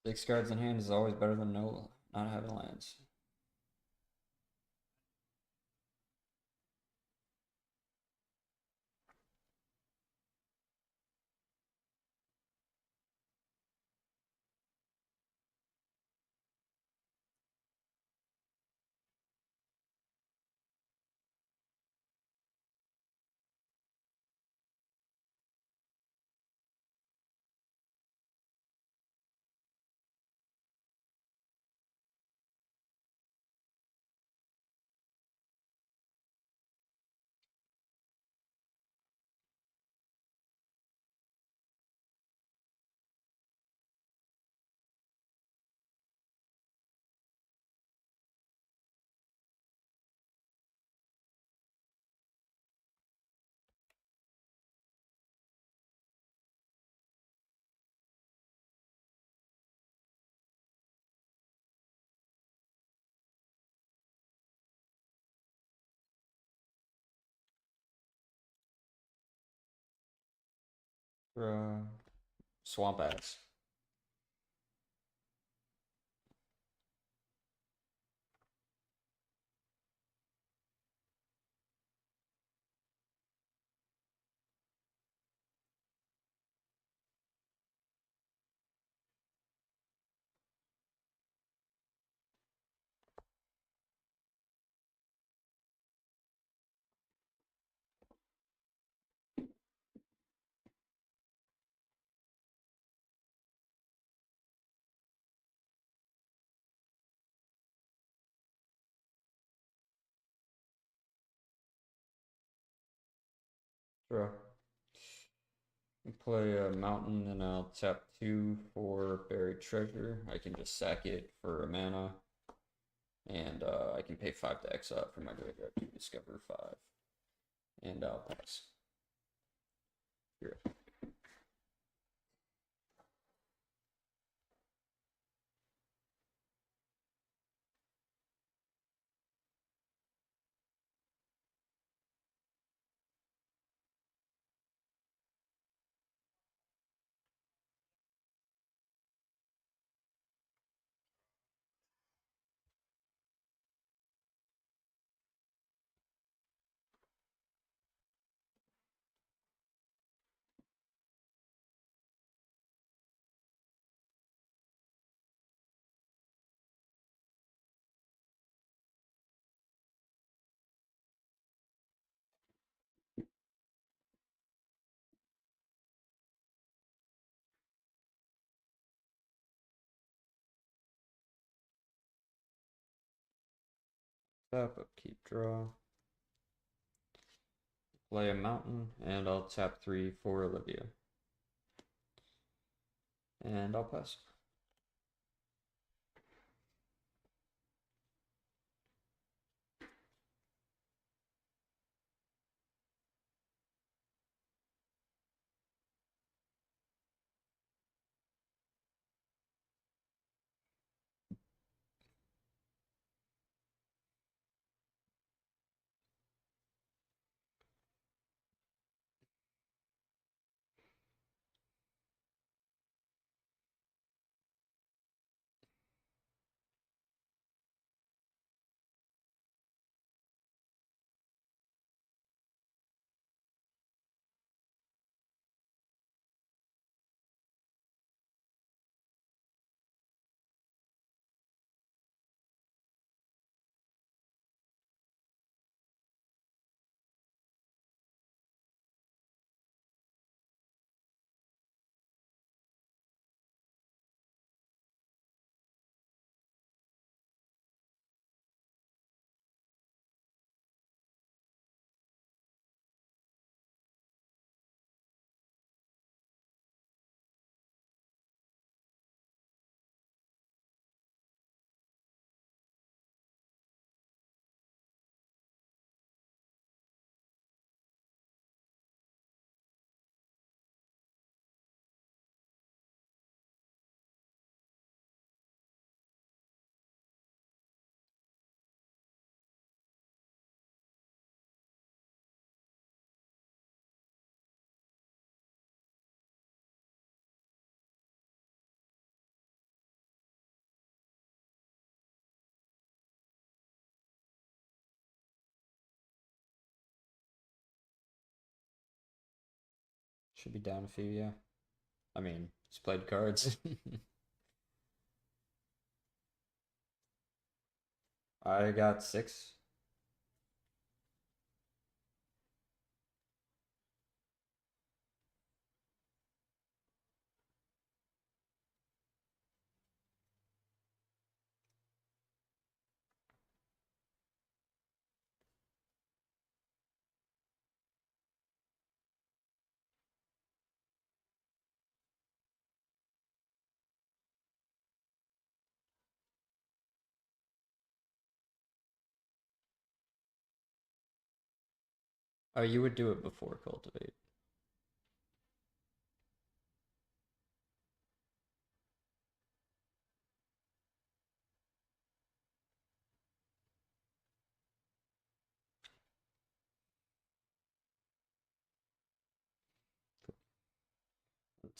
6 cards in hand is always better than not having lands. Swamp Ass. Draw. Play a mountain and I'll tap 2 for buried treasure. I can just sack it for a mana. And I can pay 5 to exile it from my graveyard to discover 5. And I'll pass. Here. Tap, upkeep, draw. Play a mountain, and I'll tap 3 for Olivia. And I'll pass. Should be down a few, yeah. I mean, he's played cards. I got 6. Oh, you would do it before cultivate.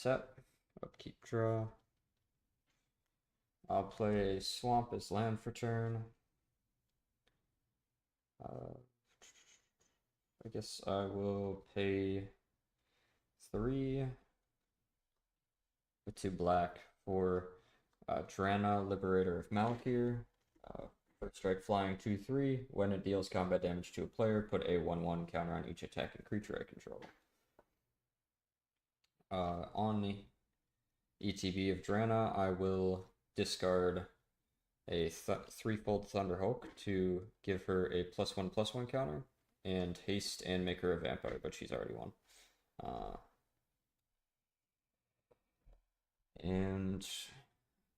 Tap, upkeep, draw. I'll play Swamp as land for turn. I guess I will pay 3 with 2 black for Drana, Liberator of Malakir. First strike flying 2/3. When it deals combat damage to a player, put a 1/1 counter on each attacking creature I control. On the ETB of Drana, I will discard a threefold Thunderhawk to give her a +1/+1 counter, and haste and make her a vampire, but she's already won. And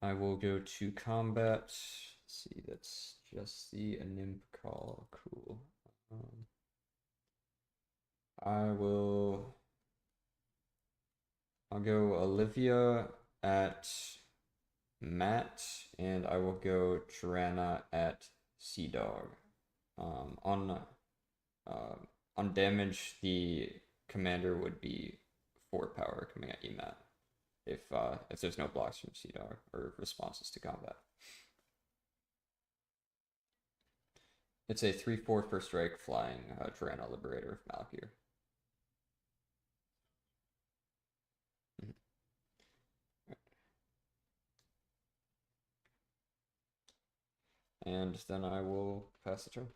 I will go to combat. Let's see, that's just the Nymph call. Cool. I'll go Olivia at Matt, and I will go Tirana at Sea Dog. On damage, the commander would be 4 power coming at you, Matt. If there's no blocks from Sea Dog or responses to combat. It's a 3/4 first strike flying Tirana Liberator of Malakir. And then I will pass the turn.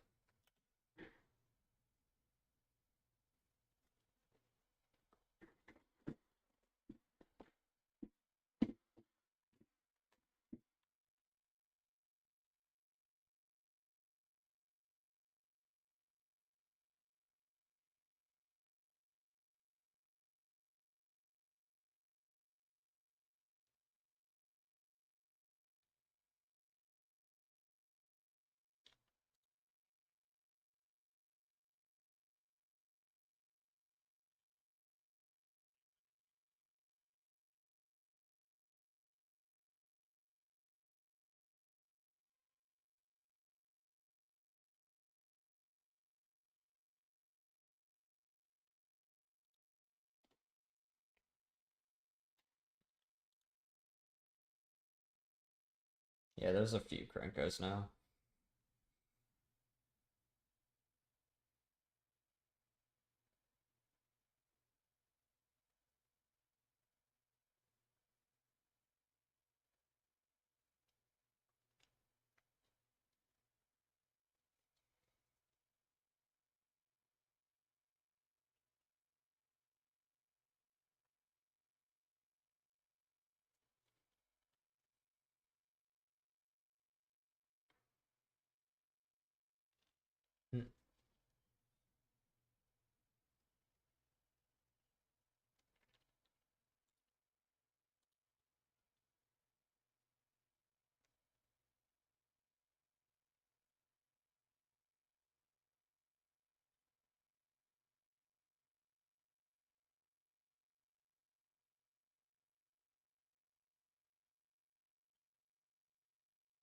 Yeah, there's a few Krenkos now.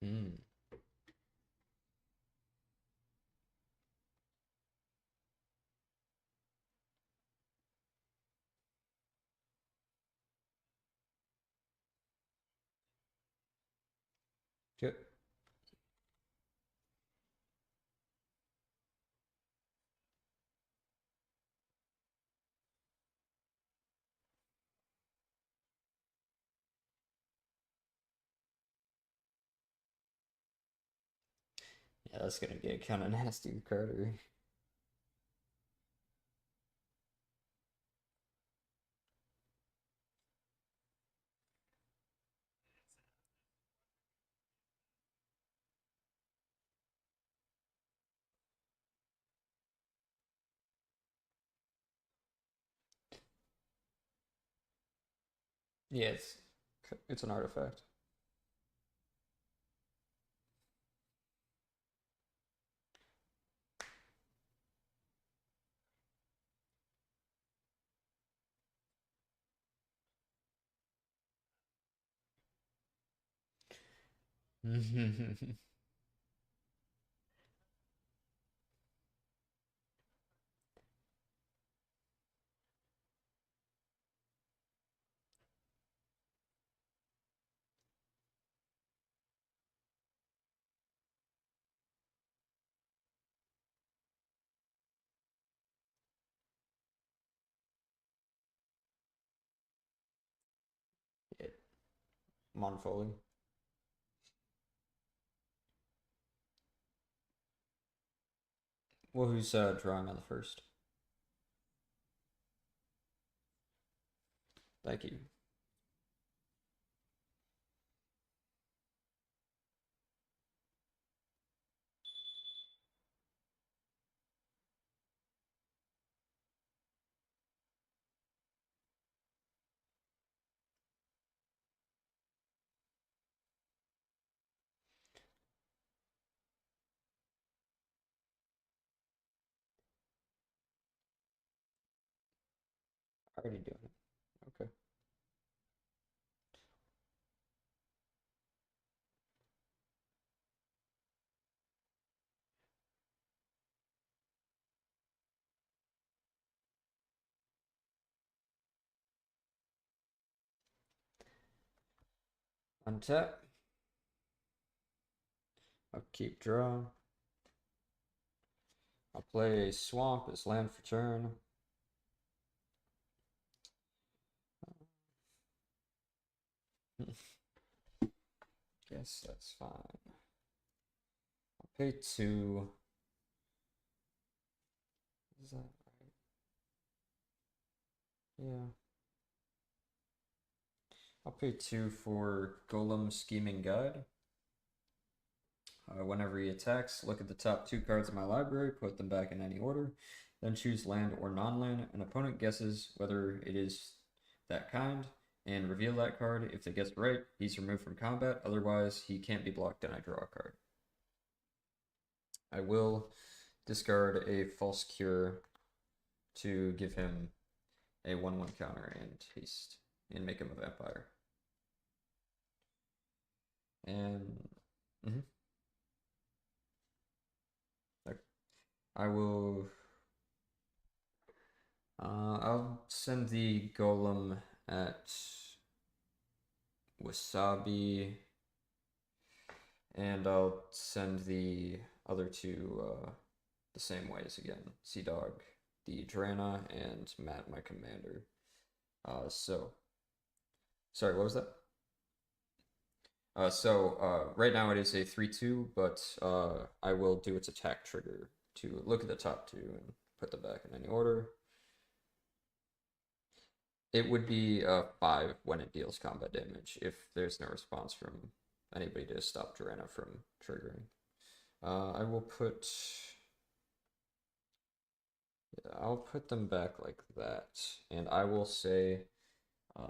Hmm. Good. That's gonna get kind of nasty with Carter. Yeah, it's an artifact. Yeah, Monfoley. Well, who's drawing on the first? Thank you. Already doing it. Okay. Untap. I'll keep draw. I'll play a swamp as land for turn. Guess that's fine. I'll pay 2. Is that right? Yeah. I'll pay 2 for Golem Scheming Guide. Whenever he attacks, look at the top 2 cards in my library, put them back in any order, then choose land or non-land. An opponent guesses whether it is that kind, and reveal that card. If they guess right, he's removed from combat. Otherwise, he can't be blocked and I draw a card. I will discard a False Cure to give him a 1/1 counter and haste, and make him a vampire. And I will. I'll send the golem at Wasabi, and I'll send the other 2 the same ways again. Sea Dog, the Drana, and Matt, my commander. Sorry, what was that? Right now it is a 3/2, but I will do its attack trigger to look at the top 2 and put them back in any order. It would be 5 when it deals combat damage if there's no response from anybody to stop Drana from triggering. I will put. Yeah, I'll put them back like that, and I will say.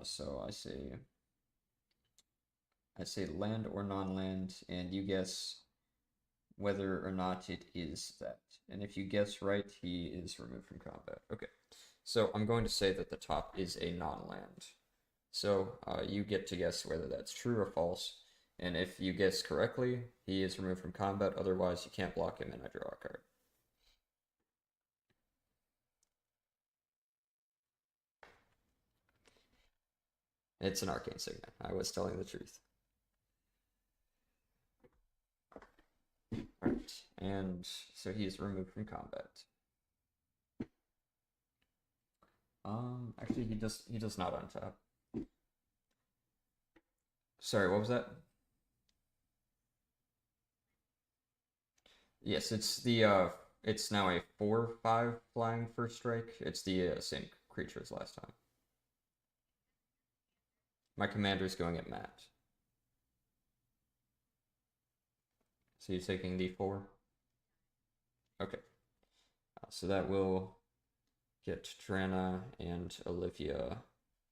So I say land or non-land, and you guess whether or not it is that. And if you guess right, he is removed from combat. Okay. So I'm going to say that the top is a non-land. So you get to guess whether that's true or false. And if you guess correctly, he is removed from combat. Otherwise, you can't block him and I draw a card. It's an arcane signet. I was telling the truth. Alright, and so he is removed from combat. Actually, he does not untap. Sorry, what was that? Yes, it's now a 4/5 flying first strike. It's the same creature as last time. My commander's going at Matt. So you're taking D4? Okay. So that will get Trana and Olivia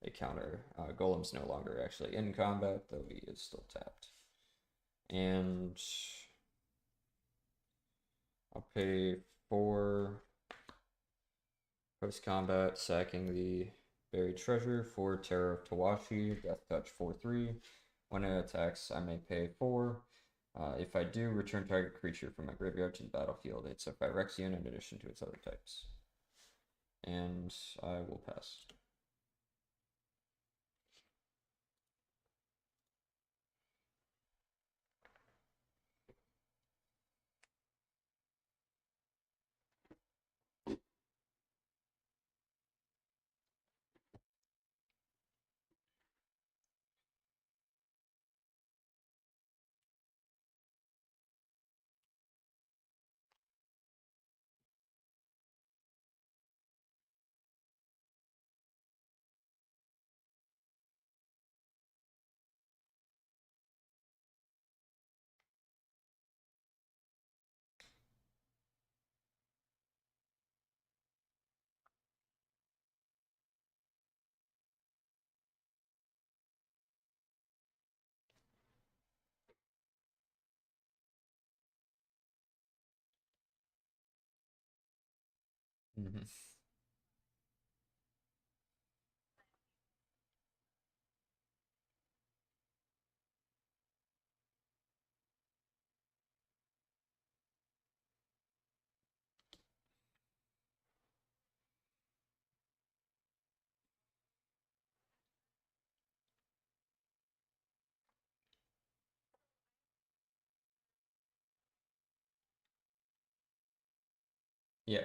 a counter. Golem's no longer actually in combat, though he is still tapped. And I'll pay 4 post combat, sacking the buried treasure for Terror of Tawashi, Death Touch 4/3. When it attacks, I may pay 4. If I do, return target creature from my graveyard to the battlefield. It's a Phyrexian in addition to its other types. And I will pass. Mm-hmm. Yeah.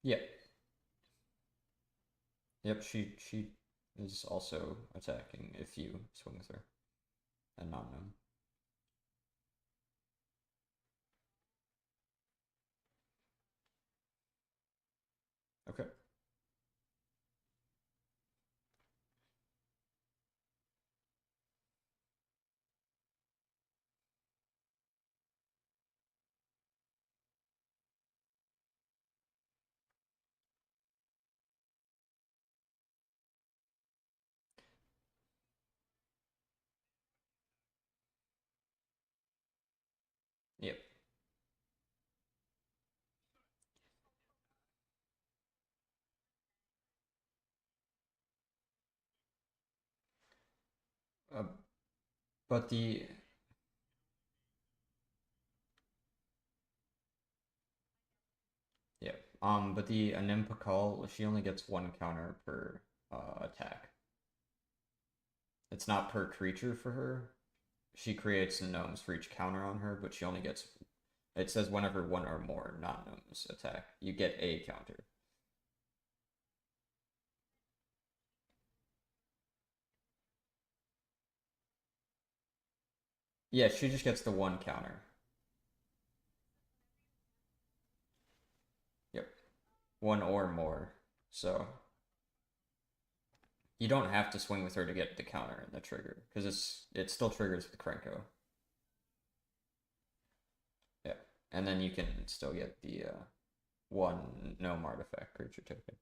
Yeah. Yep, she is also attacking if you swing with her and not known. Okay. Yep. Uh, but the yeah. But the Animpakal, she only gets 1 counter per attack. It's not per creature for her. She creates gnomes for each counter on her, but she only gets. It says whenever 1 or more non-gnomes attack, you get a counter. Yeah, she just gets the 1 counter. Yep, 1 or more. So you don't have to swing with her to get the counter and the trigger because it still triggers with Krenko. Yeah, and then you can still get the 1 gnome artifact creature token.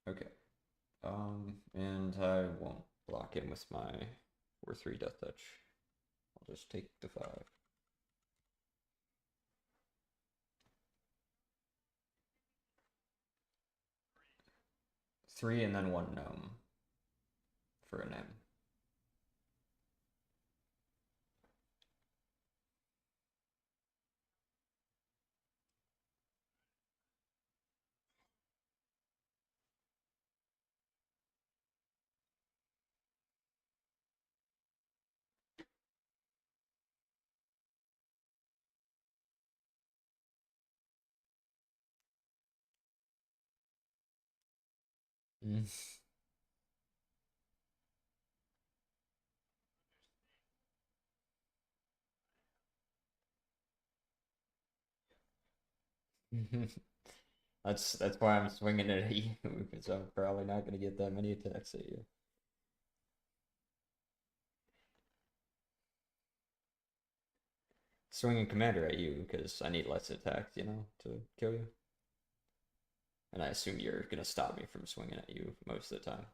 Okay. And I won't block in with my 4/3 Death Touch. I'll just take the 5. 3 and then 1 gnome for an M. Mm. That's why I'm swinging it at you because I'm probably not gonna get that many attacks at you. Swinging commander at you because I need less attacks, to kill you. And I assume you're gonna stop me from swinging at you most of the time.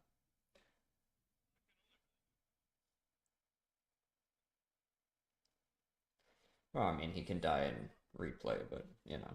Well, I mean, he can die and replay, but you know.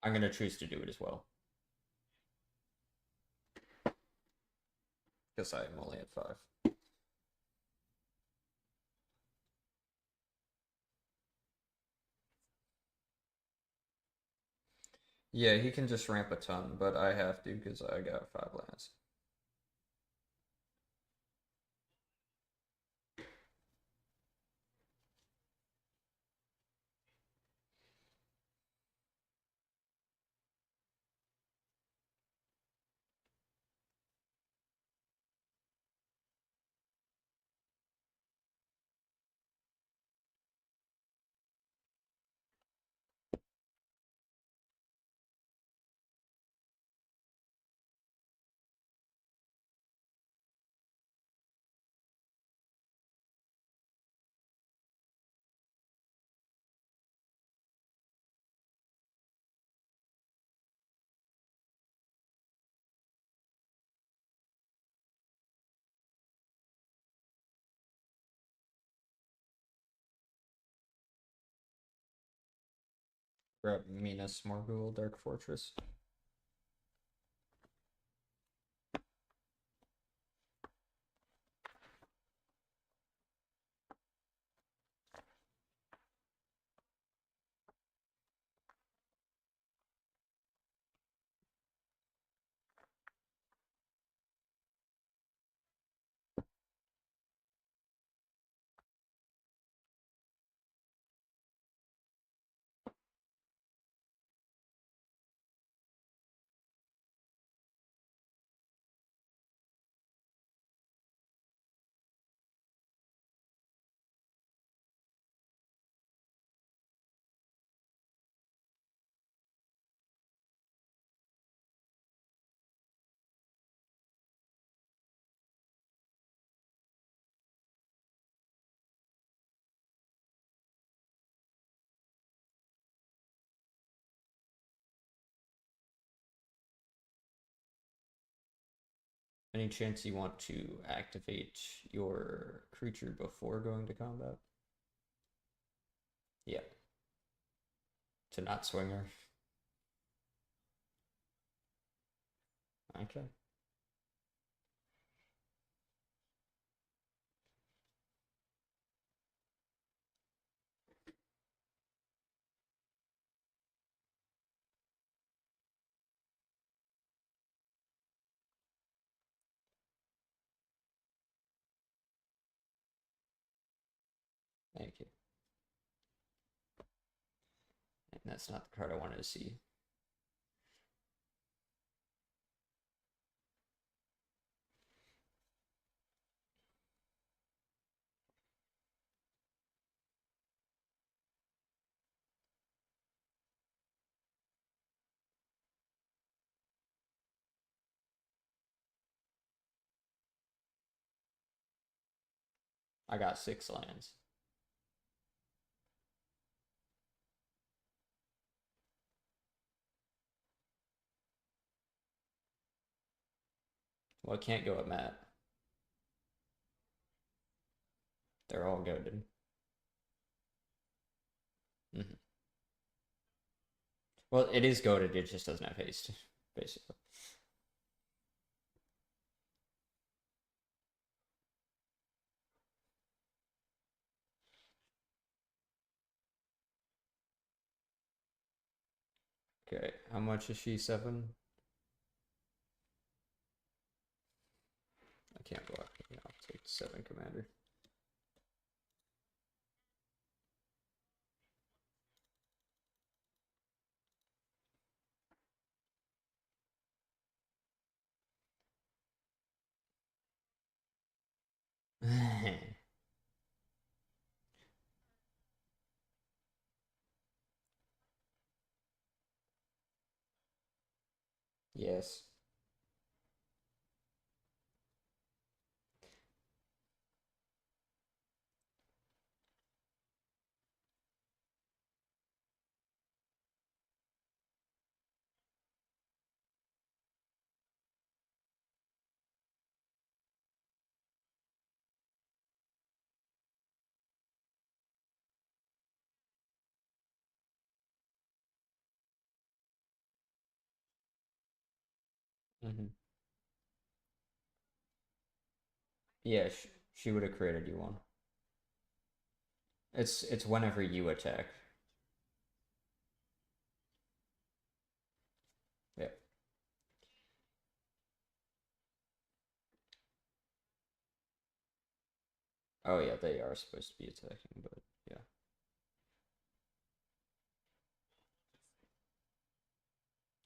I'm gonna choose to do it as well because I'm only at 5. Yeah, he can just ramp a ton, but I have to because I got 5 lands. Grab Minas Morgul Dark Fortress. Any chance you want to activate your creature before going to combat? Yeah. To not swing her. Okay. Thank you. And that's not the card I wanted to see. I got 6 lands. Well, I can't go at Matt. They're all goaded. Mm-hmm. Well, it is goaded, it just doesn't have haste, basically. Okay, how much is she? 7? I can't block. Yeah, I'll take 7 commander. Yes. Mm-hmm. Yeah, she would have created you one. It's whenever you attack. Yeah. Oh yeah, they are supposed to be attacking, but yeah.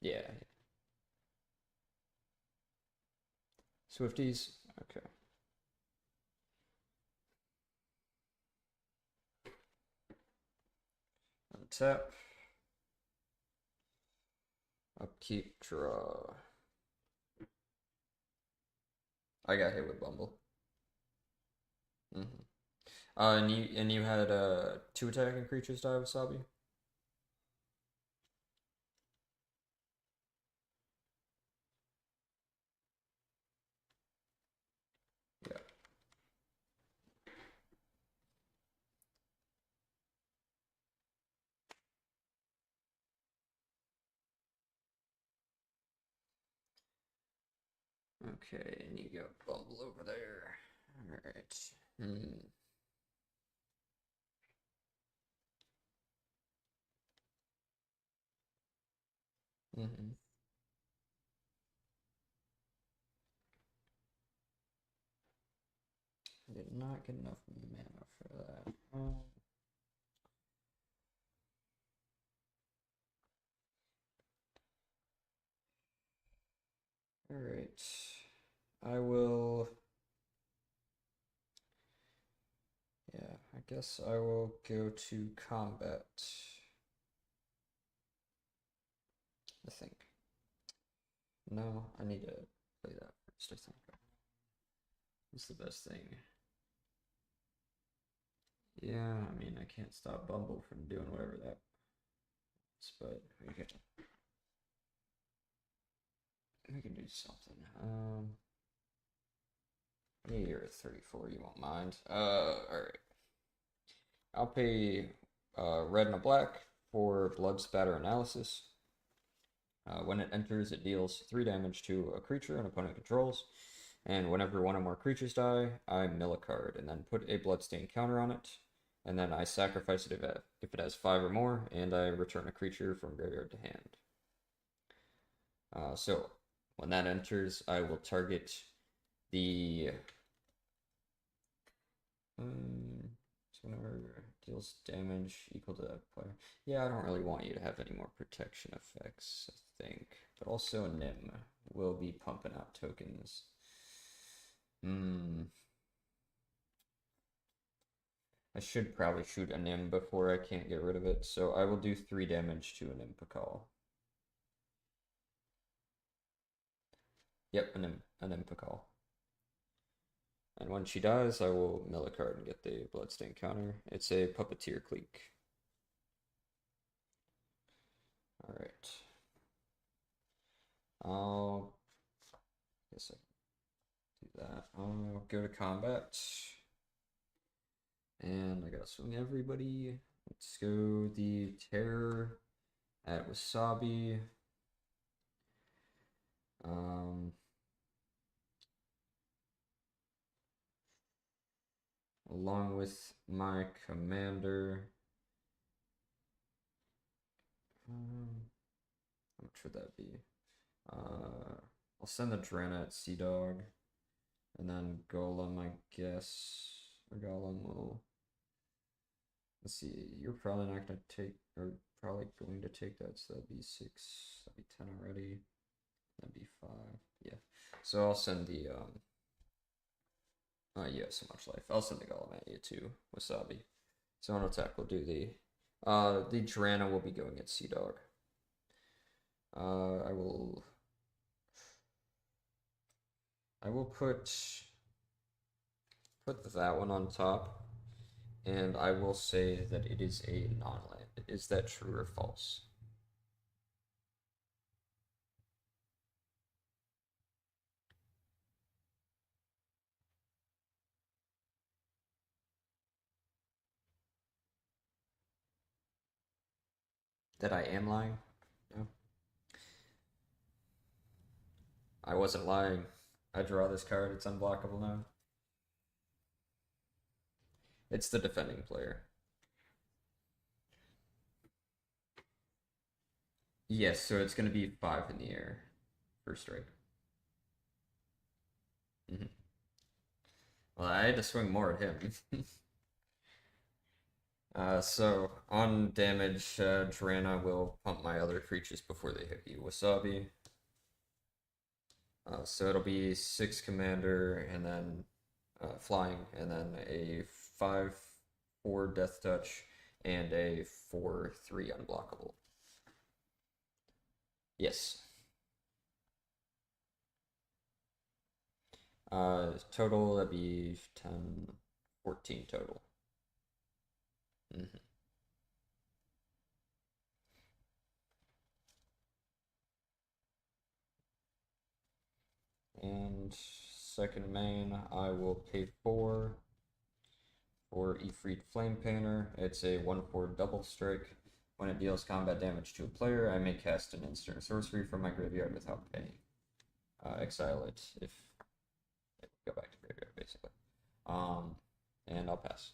Yeah. Swifties. Okay. Untap. Upkeep. Draw. I got hit with Bumble. Mm-hmm. And you had 2 attacking creatures die with Sabi. Yeah. Okay, and you got Bumble over there. Alright. Mm-hmm. I did not get enough mana for that. Alright. I will. Yeah, I guess I will go to combat. I think. No, I need to play that first, I think. What's the best thing? Yeah, I mean, I can't stop Bumble from doing whatever that is, but we can do something. Yeah, you're at 34, you won't mind. Alright. I'll pay red and a black for Blood Spatter Analysis. When it enters, it deals 3 damage to a creature an opponent controls. And whenever one or more creatures die, I mill a card and then put a Bloodstain counter on it. And then I sacrifice it if it has 5 or more, and I return a creature from graveyard to hand. So when that enters, I will target the. So whenever it deals damage equal to that player. Yeah, I don't really want you to have any more protection effects, I think. But also Nim will be pumping out tokens. I should probably shoot a Nim before I can't get rid of it, so I will do 3 damage to an Impakal. Yep, an Impakal. And when she dies, I will mill a card and get the Bloodstain counter. It's a Puppeteer Clique. Alright. I'll guess I can do that. I'll go to combat. And I gotta swing everybody. Let's go the Terror at Wasabi. Along with my commander. How much would that be? I'll send the Drana at Sea Dog. And then Golem, I guess. Or Golem will. Let's see, you're probably not going to take, or probably going to take that, so that'd be 6, that'd be 10 already. That'd be 5, yeah. So I'll send the, you have so much life. I'll send the Golem at you too, Wasabi. So on attack, we'll do the Drana will be going at Sea Dog. I will put that one on top, and I will say that it is a non-land. Is that true or false? That I am lying? No. I wasn't lying. I draw this card, it's unblockable now. It's the defending player. Yes, so it's going to be 5 in the air for strike. Well, I had to swing more at him. So on damage, Drana will pump my other creatures before they hit you. Wasabi. So it'll be 6 commander, and then flying, and then a 5/4 death touch, and a 4/3 unblockable. Yes. Total, that'd be 10, 14 total. And second main, I will pay 4 for Ifrit Flame Painter. It's a 1/4 double strike. When it deals combat damage to a player, I may cast an instant sorcery from my graveyard without paying. exile it if it go back to graveyard basically. And I'll pass.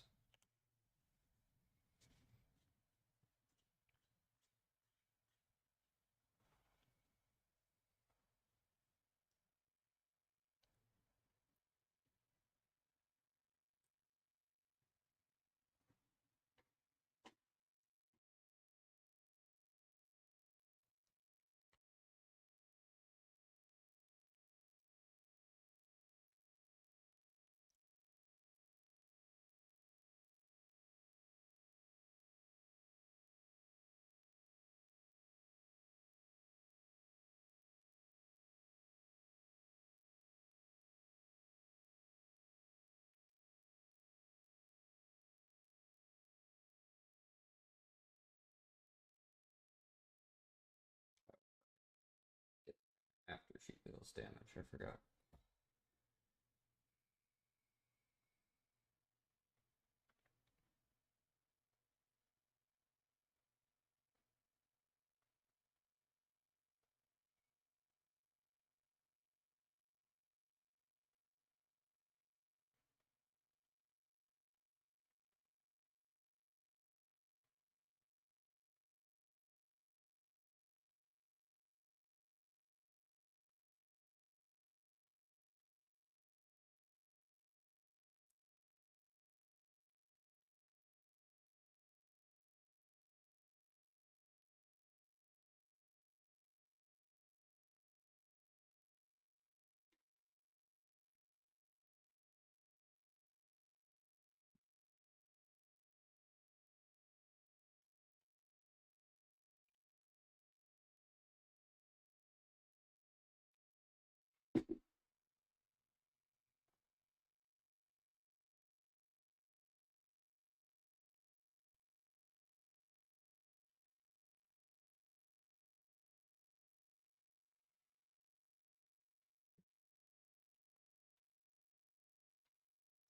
After she deals damage, I forgot.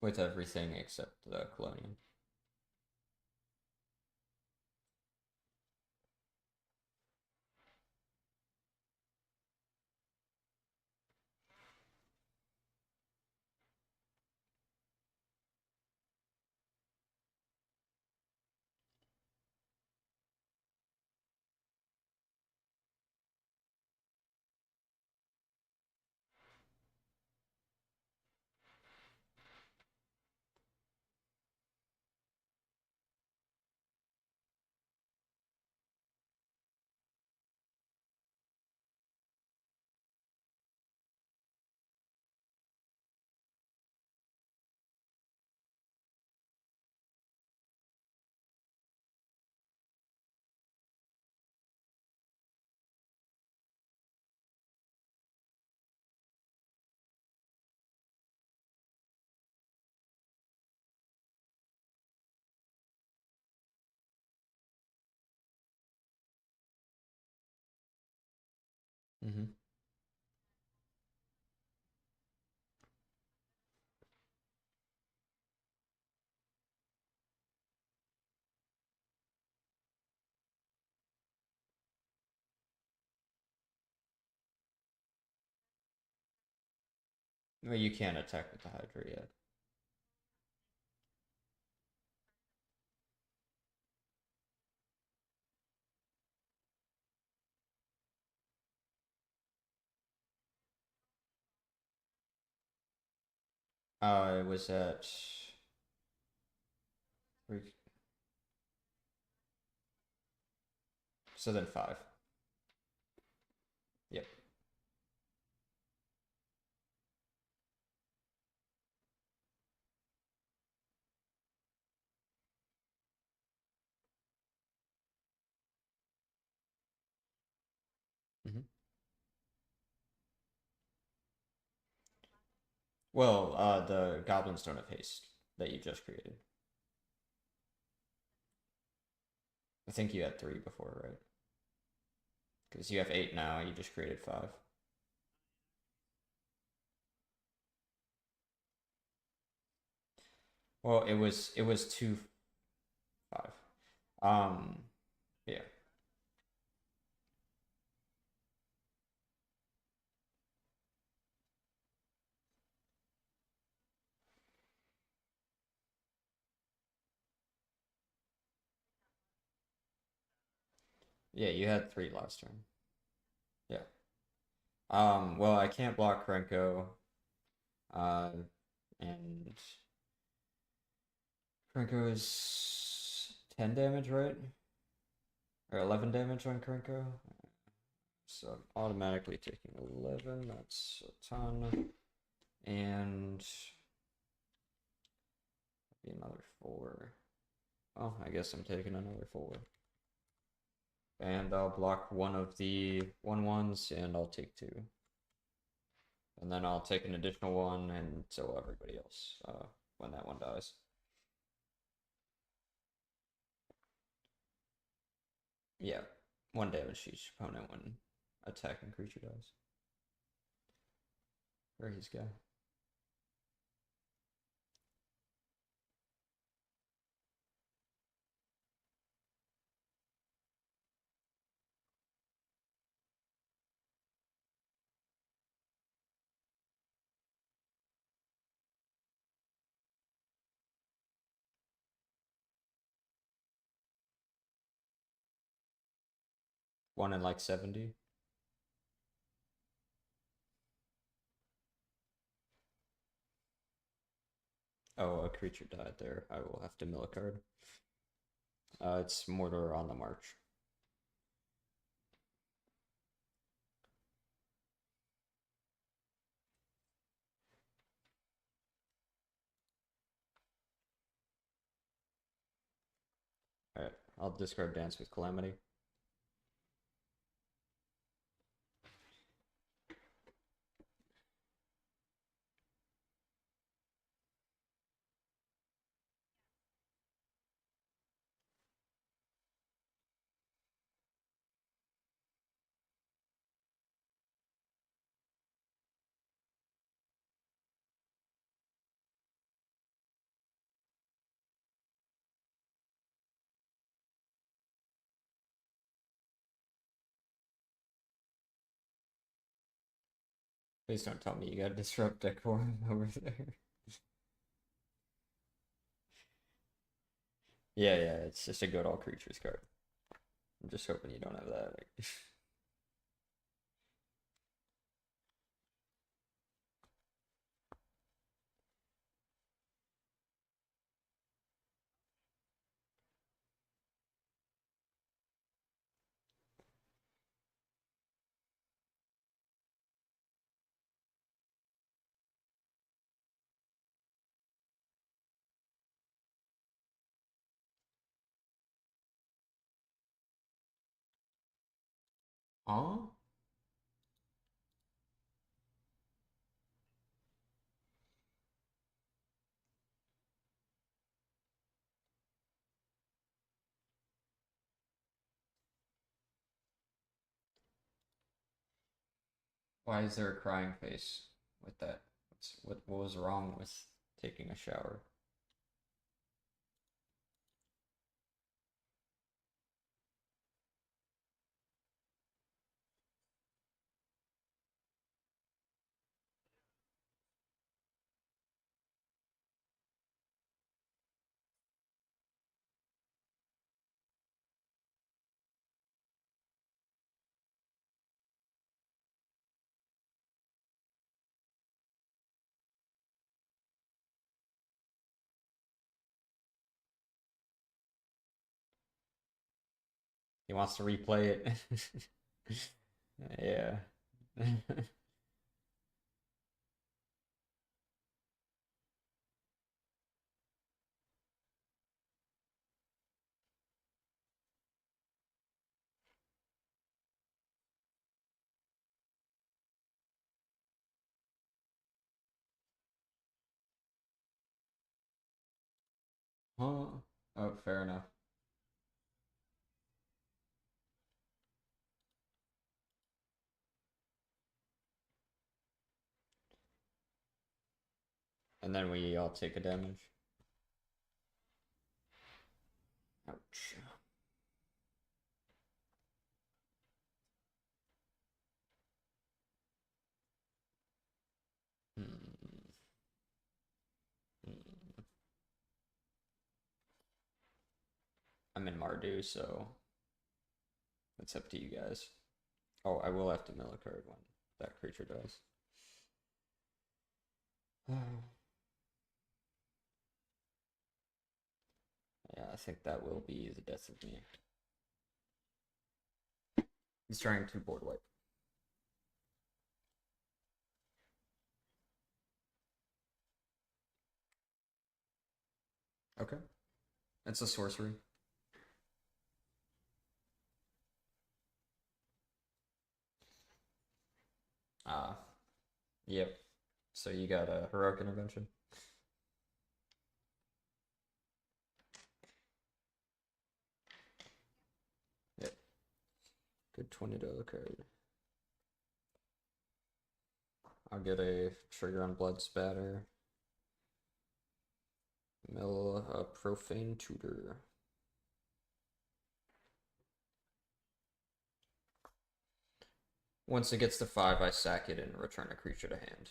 With everything except the Colonial. Mm-hmm. Well, you can't attack with the Hydra yet. It was at three. So then 5. Yep. Mm-hmm. Well, the goblins don't have haste that you just created. I think you had 3 before, right? Because you have 8 now. You just created 5. Well, it was 2 5. Yeah. Yeah, you had three last turn. Yeah. Well, I can't block Krenko. Uh, and Krenko is 10 damage, right? Or 11 damage on Krenko. So I'm automatically taking 11. That's a ton. And be another 4. Oh, I guess I'm taking another 4. And I'll block one of the 1/1s and I'll take 2. And then I'll take an additional one and so will everybody else when that one dies. Yeah, 1 damage to each opponent when attacking creature dies. Where he's guy. One in like 70. Oh, a creature died there. I will have to mill a card. It's Mortar on the March. Alright, I'll discard Dance with Calamity. Please don't tell me you got Disrupt deck for him over there. Yeah, yeah, it's just a good all creatures card. I'm just hoping you don't have that. Huh? Why is there a crying face with that? What was wrong with taking a shower? He wants to replay it. Yeah. Huh? Oh, fair enough. And then we all take a damage. Ouch. Hmm. Hmm. I'm in Mardu, so It's up to you guys. Oh, I will have to mill a card when that creature dies. Yeah, I think that will be the death of me. He's trying to board wipe. Okay. It's a sorcery. Ah, yep. So you got a heroic intervention. Yep. Good $20 card. I'll get a trigger on blood spatter. Mill a profane tutor. Once it gets to 5, I sack it and return a creature to hand.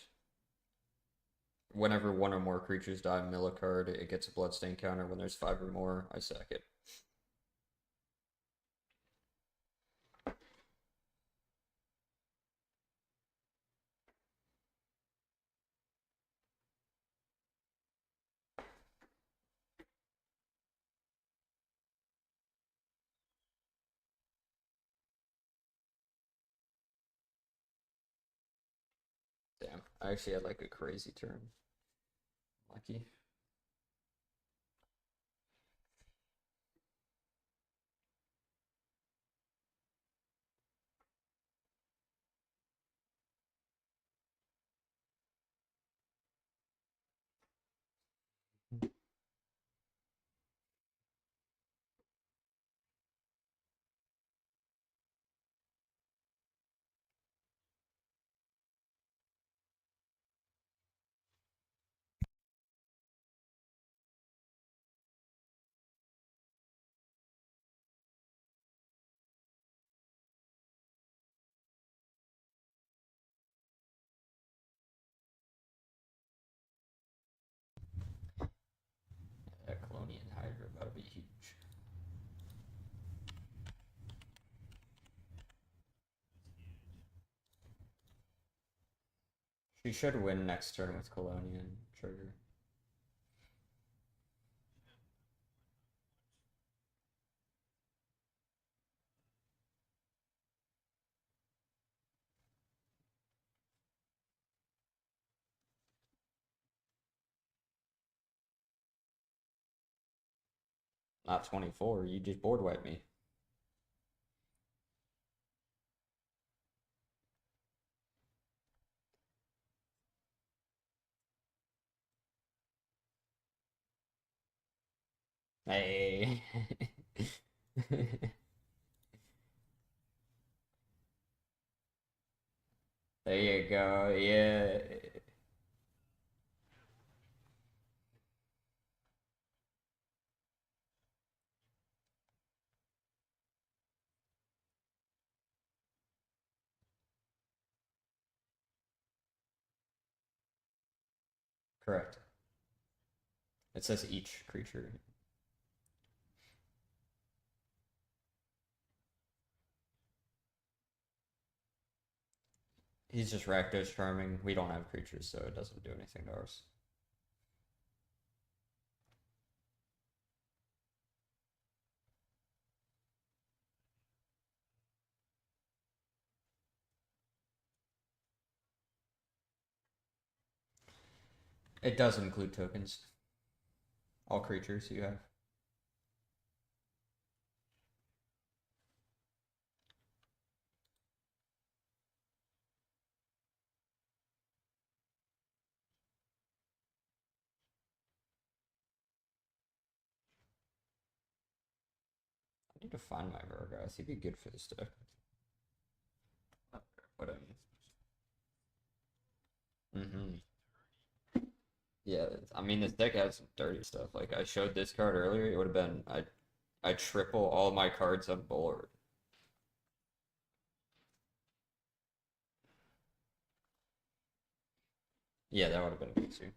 Whenever one or more creatures die, mill a card, it gets a bloodstain counter. When there's 5 or more, I sack it. Damn, I actually had like a crazy turn. Lucky. That Colonian Hydra about to be huge. She should win next turn with Colonian trigger. Not 24, you just board wipe me. Hey. There you go. Yeah. Correct. It says each creature. He's just Rakdos Charming. We don't have creatures, so it doesn't do anything to ours. It does include tokens. All creatures you have. I need to find my Vargas. He'd be good for this deck. What I mean. Yeah, I mean this deck has some dirty stuff. Like I showed this card earlier, it would have been I triple all my cards on board. Yeah, that would have been easier.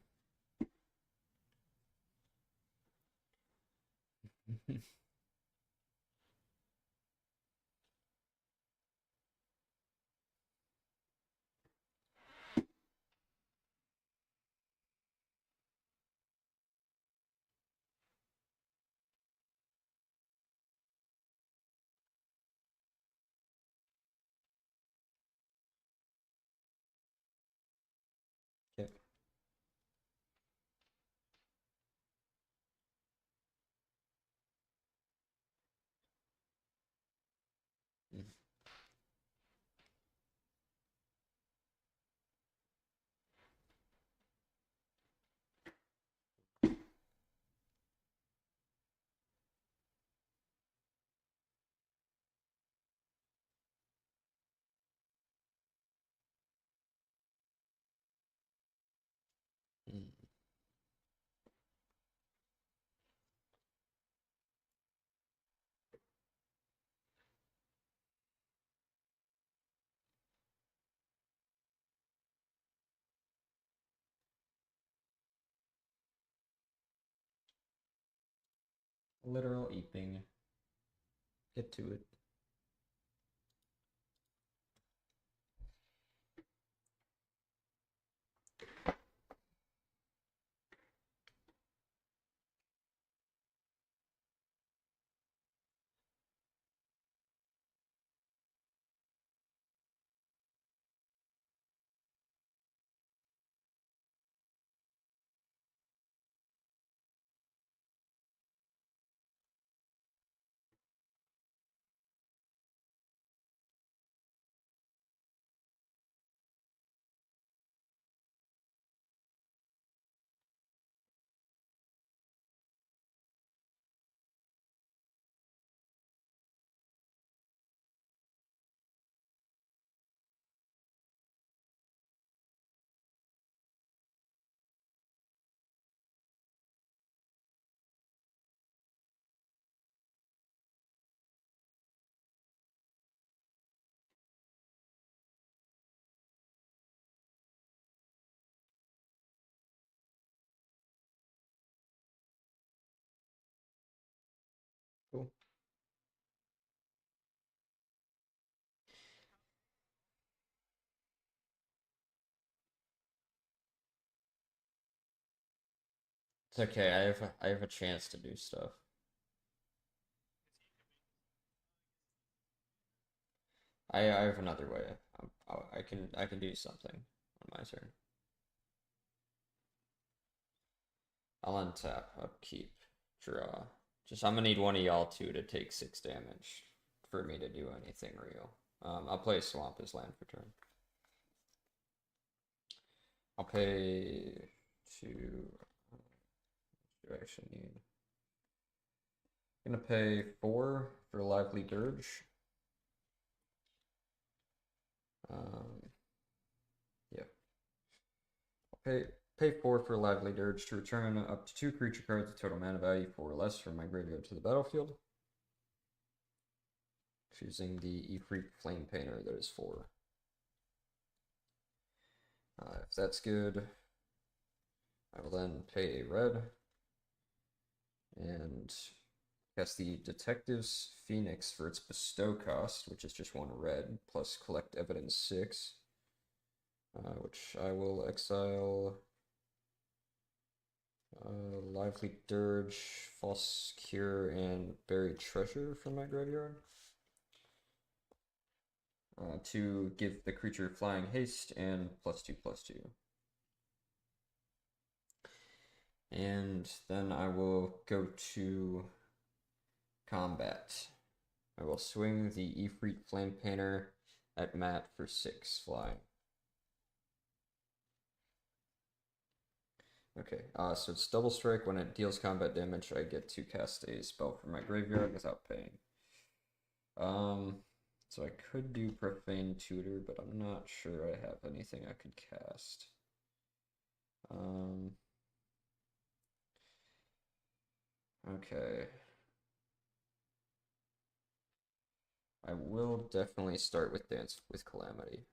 Literal eeping. Get to it. Cool. It's okay. I have a chance to do stuff. I have another way. I can do something on my turn. I'll untap, upkeep, draw. Just I'm gonna need one of y'all two to take 6 damage for me to do anything real. I'll play Swamp as land for turn. I'll pay two. What do I actually need? I'm gonna pay 4 for Lively Dirge. Yeah. Pay 4 for Lively Dirge to return up to 2 creature cards of total mana value 4 or less from my graveyard to the battlefield. Choosing the Ifrit Flame Painter that is 4. If that's good, I will then pay a red and cast the Detective's Phoenix for its bestow cost, which is just 1 red, plus collect evidence 6, which I will exile Lively Dirge, False Cure, and Buried Treasure from my graveyard. To give the creature flying haste and +2/+2. And then I will go to combat. I will swing the Ifrit Flame Painter at Matt for 6 flying. Okay, so it's double strike. When it deals combat damage, I get to cast a spell from my graveyard without paying. So I could do Profane Tutor, but I'm not sure I have anything I could cast. Okay. I will definitely start with Dance with Calamity.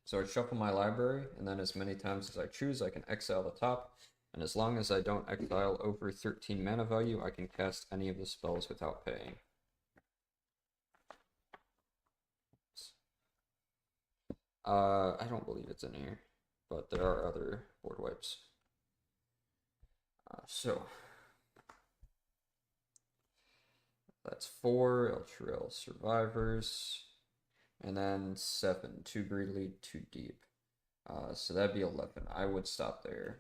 So I shuffle my library, and then as many times as I choose, I can exile the top. And as long as I don't exile over 13 mana value, I can cast any of the spells without paying. I don't believe it's in here, but there are other board wipes. So that's 4 Elturel Survivors, and then 7 Too Greedily, Too Deep. So that'd be 11. I would stop there,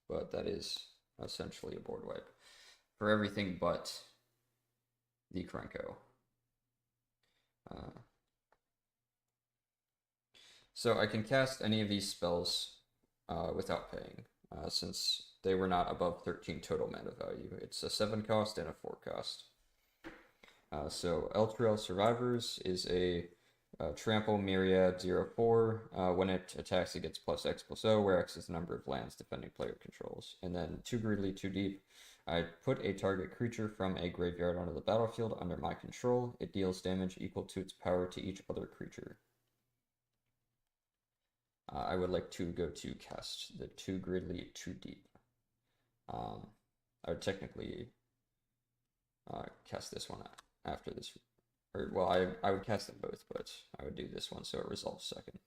but that is essentially a board wipe for everything but the Krenko. So I can cast any of these spells without paying, since they were not above 13 total mana value. It's a 7 cost and a 4 cost. So Elturel Survivors is a Trample Myriad 0/4. When it attacks, it gets +X/+O, where X is the number of lands defending player controls. And then Too Greedily, Too Deep. I put a target creature from a graveyard onto the battlefield under my control. It deals damage equal to its power to each other creature. I would like to go to cast the Too Greedily, Too Deep. I would technically cast this one after this, or well, I would cast them both, but I would do this one so it resolves second.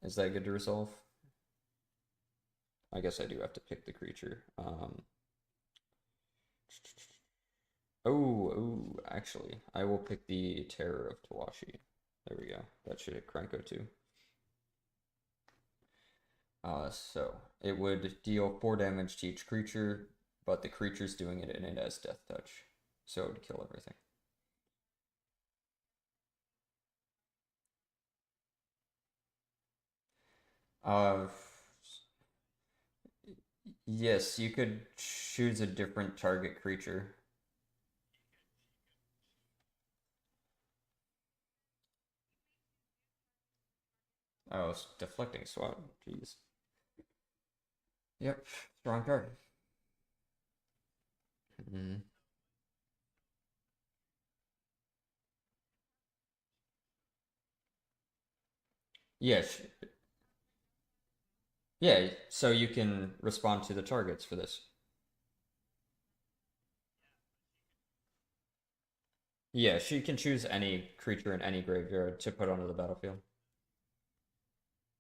Is that good to resolve? I guess I do have to pick the creature. Oh, actually, I will pick the Terror of Tawashi. There we go. That should hit Krenko too. So it would deal 4 damage to each creature, but the creature's doing it and it has Death Touch, so it would kill everything. Uh, yes, you could choose a different target creature. Oh, it's deflecting swat. Jeez. Yep, strong card. Mm. Yes. Yeah, so you can respond to the targets for this. Yeah, she can choose any creature in any graveyard to put onto the battlefield.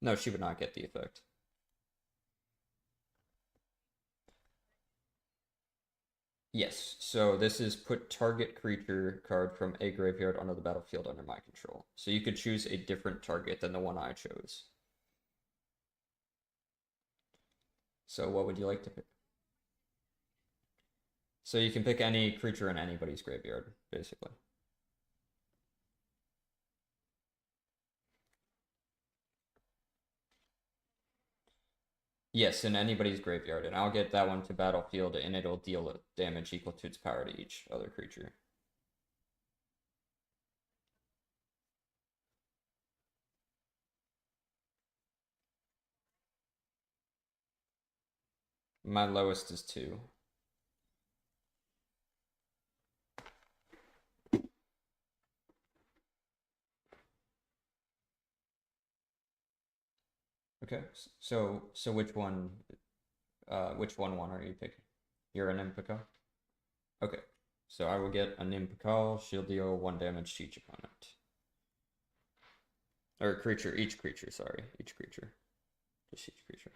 No, she would not get the effect. Yes, so this is put target creature card from a graveyard onto the battlefield under my control. So you could choose a different target than the one I chose. So what would you like to pick? So you can pick any creature in anybody's graveyard, basically. Yes, in anybody's graveyard, and I'll get that one to battlefield, and it'll deal damage equal to its power to each other creature. My lowest is 2. Okay, so which one are you picking? You're an Impika? Okay, so I will get a Nimpakal. She'll deal 1 damage to each opponent. Or creature, each creature, sorry. Each creature. Just each creature.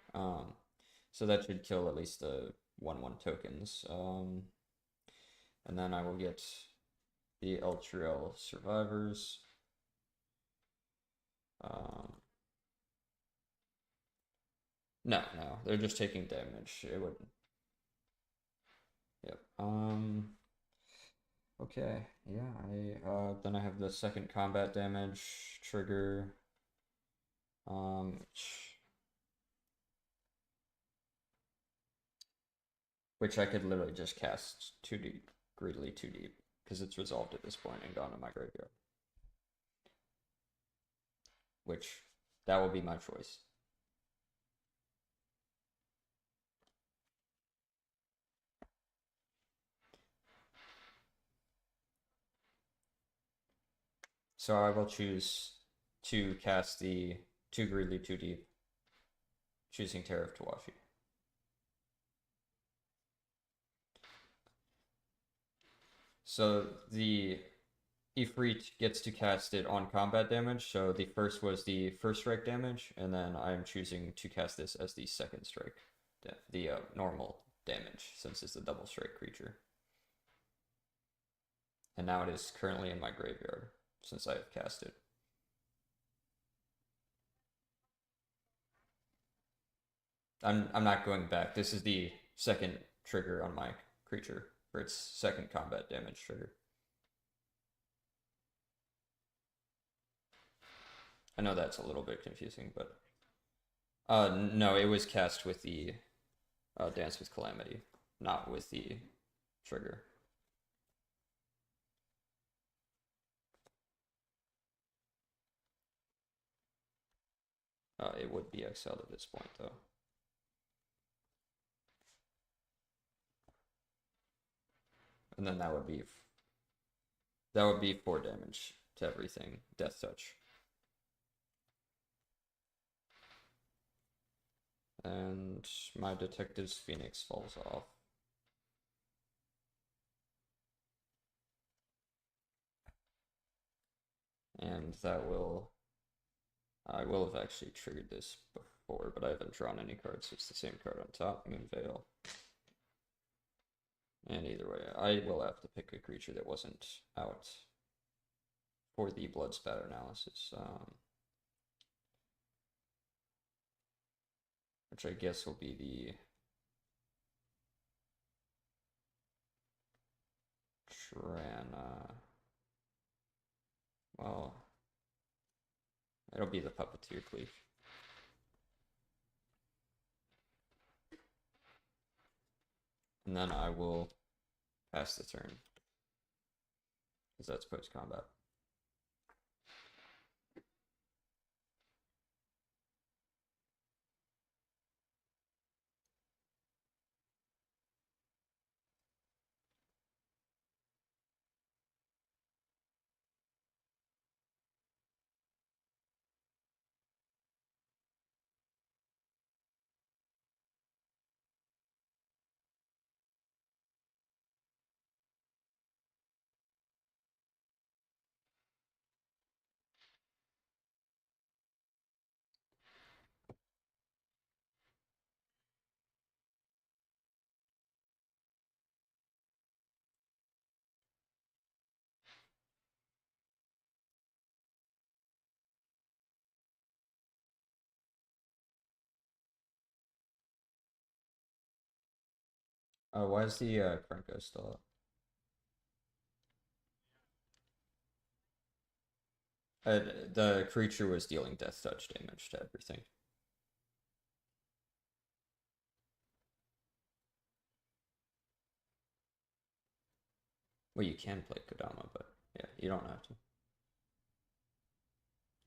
So that should kill at least the 1/1 tokens. And then I will get the Elturel survivors. Um, no, they're just taking damage. It would. Yep. Okay. Yeah. I then I have the second combat damage trigger. Which I could literally just cast too deep, greedily too deep, because it's resolved at this point and gone to my graveyard. Which that will be my choice. So I will choose to cast the too greedily too deep, choosing Terror of Tawashi. So the Ifrit gets to cast it on combat damage. So the first was the first strike damage, and then I am choosing to cast this as the second strike, the normal damage, since it's a double strike creature. And now it is currently in my graveyard since I have cast it. I'm not going back. This is the second trigger on my creature for its second combat damage trigger. I know that's a little bit confusing, but no, it was cast with the Dance with Calamity, not with the trigger. It would be exiled at this point, though. And then that would be 4 damage to everything. Death touch. And my Detective's Phoenix falls off. And that will... I will have actually triggered this before, but I haven't drawn any cards, so it's the same card on top, Moonveil. And either way, I will have to pick a creature that wasn't out for the blood spatter analysis. Which I guess will be the well, it'll be the Puppeteer Cleave. And then I will pass the turn, because that's post-combat. Why is the Krenko still up? The creature was dealing death touch damage to everything. Well, you can play Kodama, but yeah, you don't have to.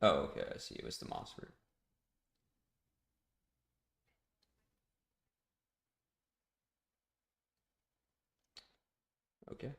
Oh, okay, I see. It was the Moss root. Okay.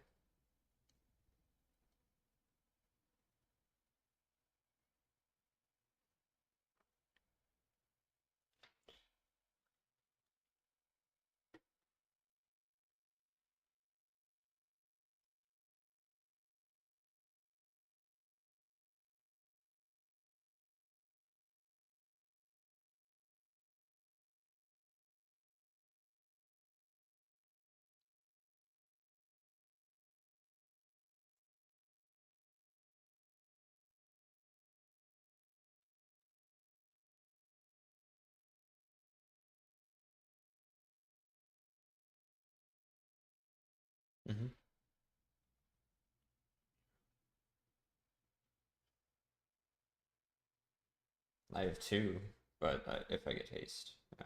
Mm-hmm. I have two, but if I get haste, yeah.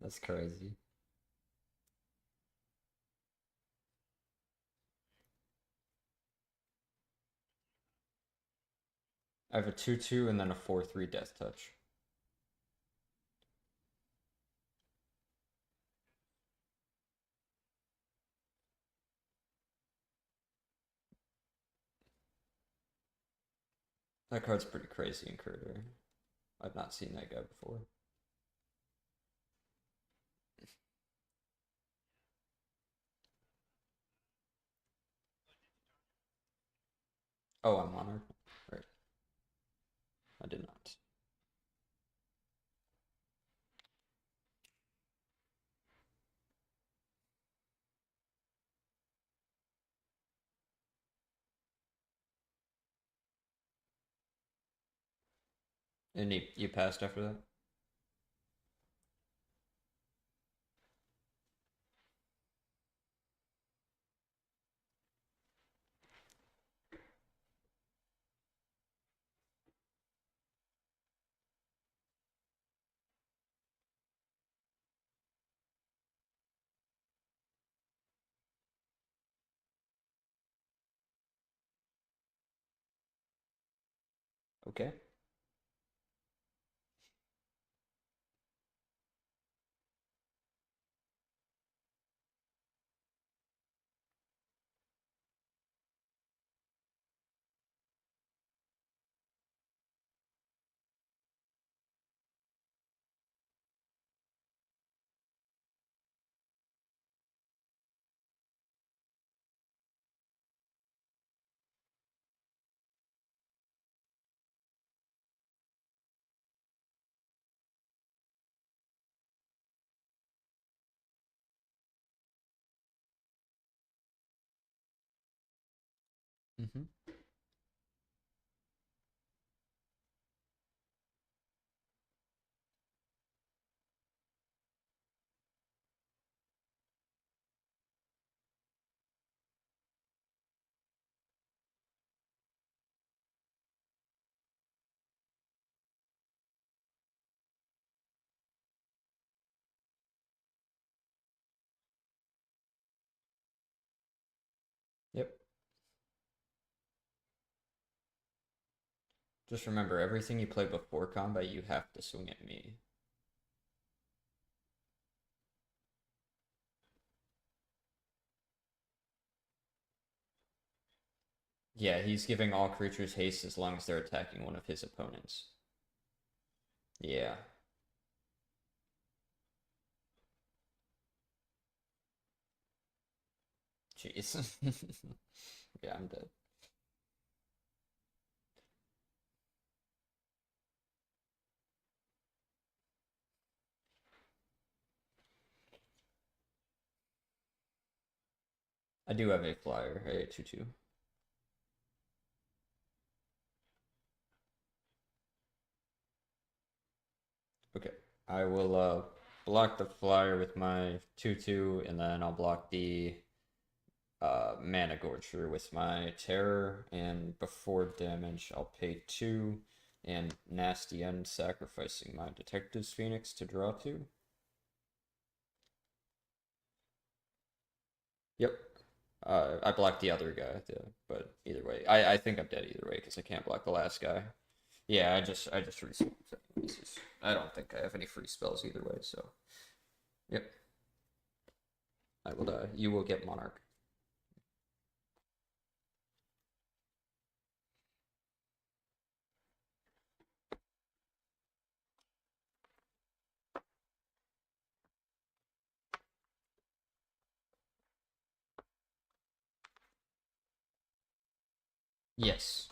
That's crazy. I have a 2/2 and then a 4/3 death touch. That card's pretty crazy in Curter. I've not seen that guy before. Oh, I'm Monarch. Right. I did not. And you passed after that? Okay. Mm-hmm. Yep. Just remember, everything you play before combat, you have to swing at me. Yeah, he's giving all creatures haste as long as they're attacking one of his opponents. Yeah. Jeez. Yeah, I'm dead. I do have a flyer, a 2/2. Okay. I will block the flyer with my 2/2, and then I'll block the Mana Gorger with my Terror, and before damage, I'll pay 2 and Nasty End, sacrificing my Detective's Phoenix to draw 2. Yep. I blocked the other guy, but either way, I think I'm dead either way because I can't block the last guy. Yeah, I just respawned. I don't think I have any free spells either way, so yep. I will die. You will get Monarch. Yes.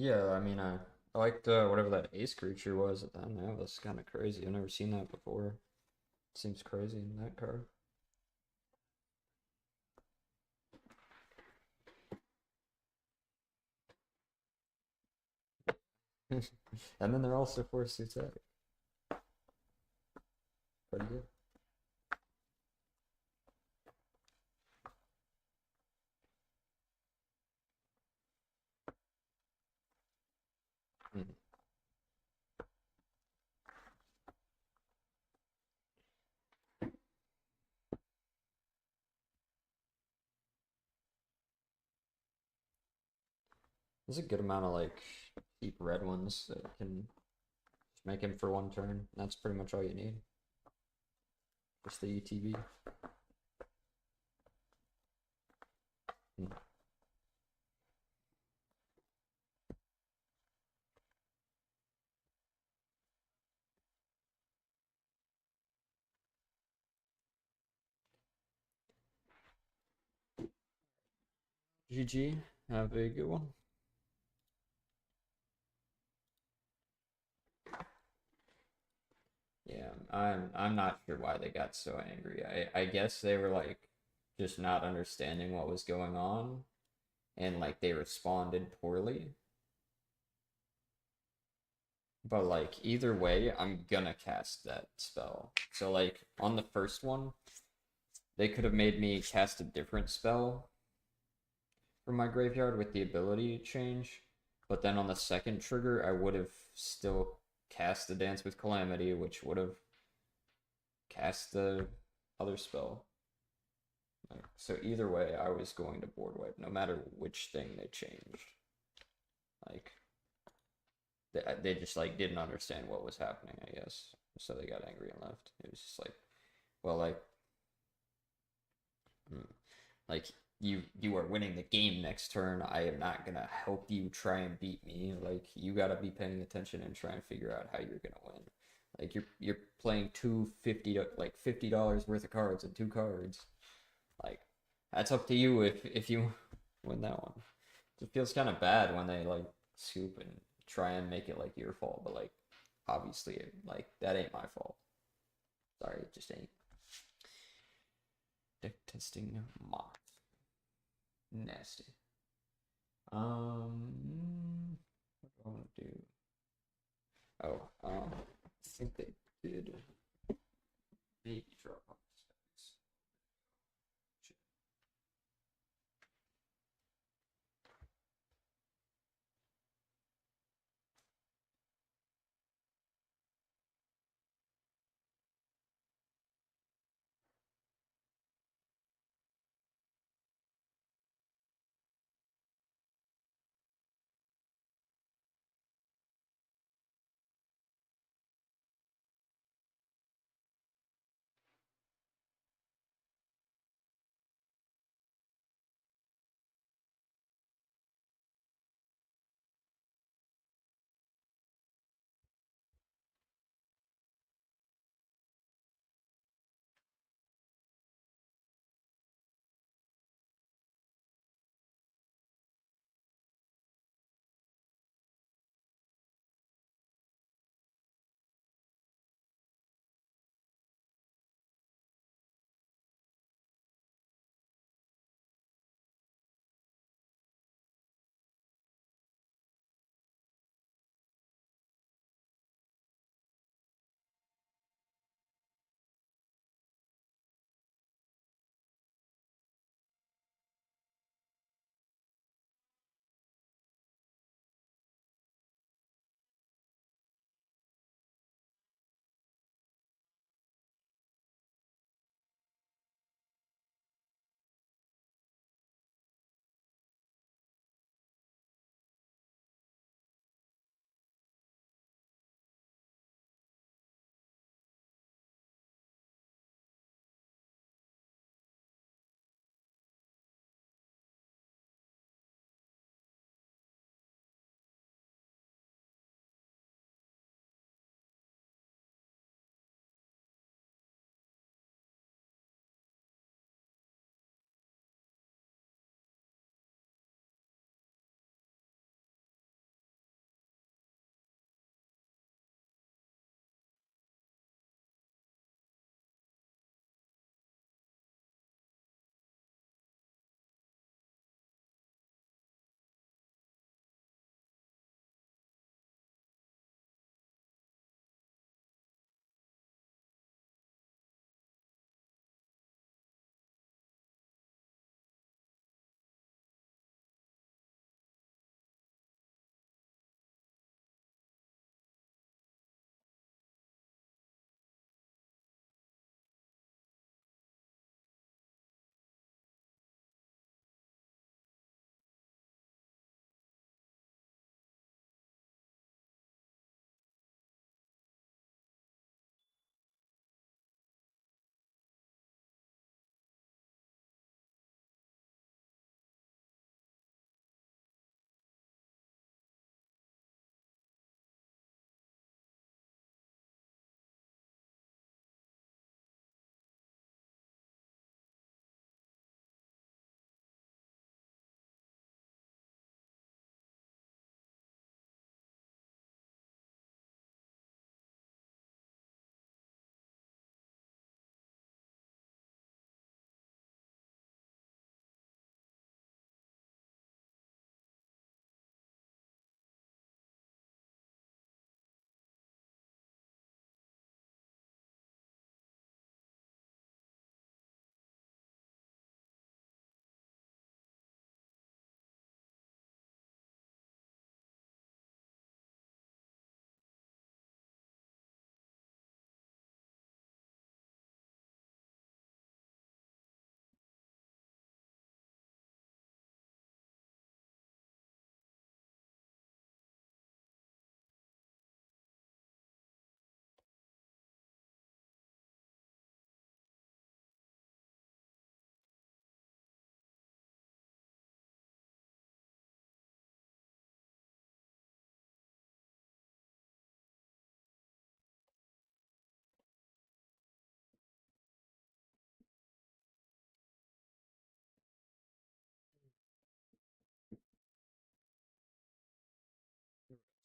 Yeah, I mean, I liked whatever that ace creature was at the end. That was kind of crazy. I've never seen that before. Seems crazy in that card. And then they're also forced to attack. Pretty good. Hmm. There's a good amount of like deep red ones that can just make him for one turn. That's pretty much all you need. Just the ETB. Hmm. GG. Have a good one. Yeah, I'm not sure why they got so angry. I guess they were like just not understanding what was going on and like they responded poorly. But like either way, I'm gonna cast that spell. So like on the first one, they could have made me cast a different spell from my graveyard with the ability to change. But then on the second trigger, I would have still cast the Dance with Calamity, which would have cast the other spell. Like, so either way, I was going to board wipe, no matter which thing they changed. Like they just like didn't understand what was happening, I guess. So they got angry and left. It was just like, well, hmm, like you are winning the game next turn. I am not gonna help you try and beat me. Like you gotta be paying attention and trying to figure out how you're gonna win. Like you're playing like $50 worth of cards and two cards. Like that's up to you if you win that one. It feels kind of bad when they like scoop and try and make it like your fault, but like obviously like that ain't my fault. Sorry, it just ain't. Deck testing moth. Nasty. What do I want to do? Oh, I think they did maybe drop off.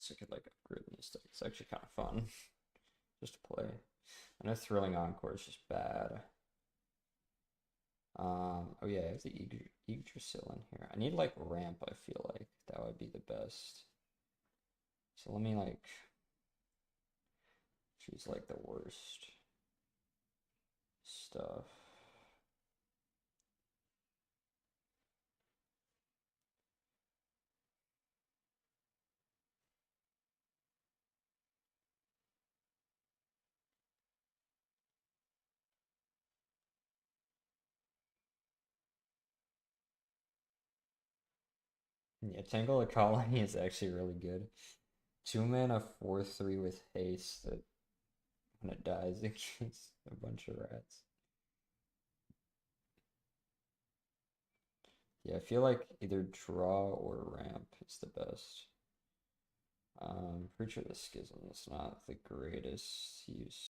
So I could like upgrade this deck. It's actually kind of fun just to play. I know Thrilling Encore is just bad. Oh yeah, I have the Yggdrasil in here. I need like ramp, I feel like. That would be the best. So let me like choose like the worst stuff. Yeah, Tangle the Colony is actually really good. 2 mana, 4/3 with haste that when it dies, it kills a bunch of rats. Yeah, I feel like either draw or ramp is the best. Pretty sure the Schism is not the greatest use.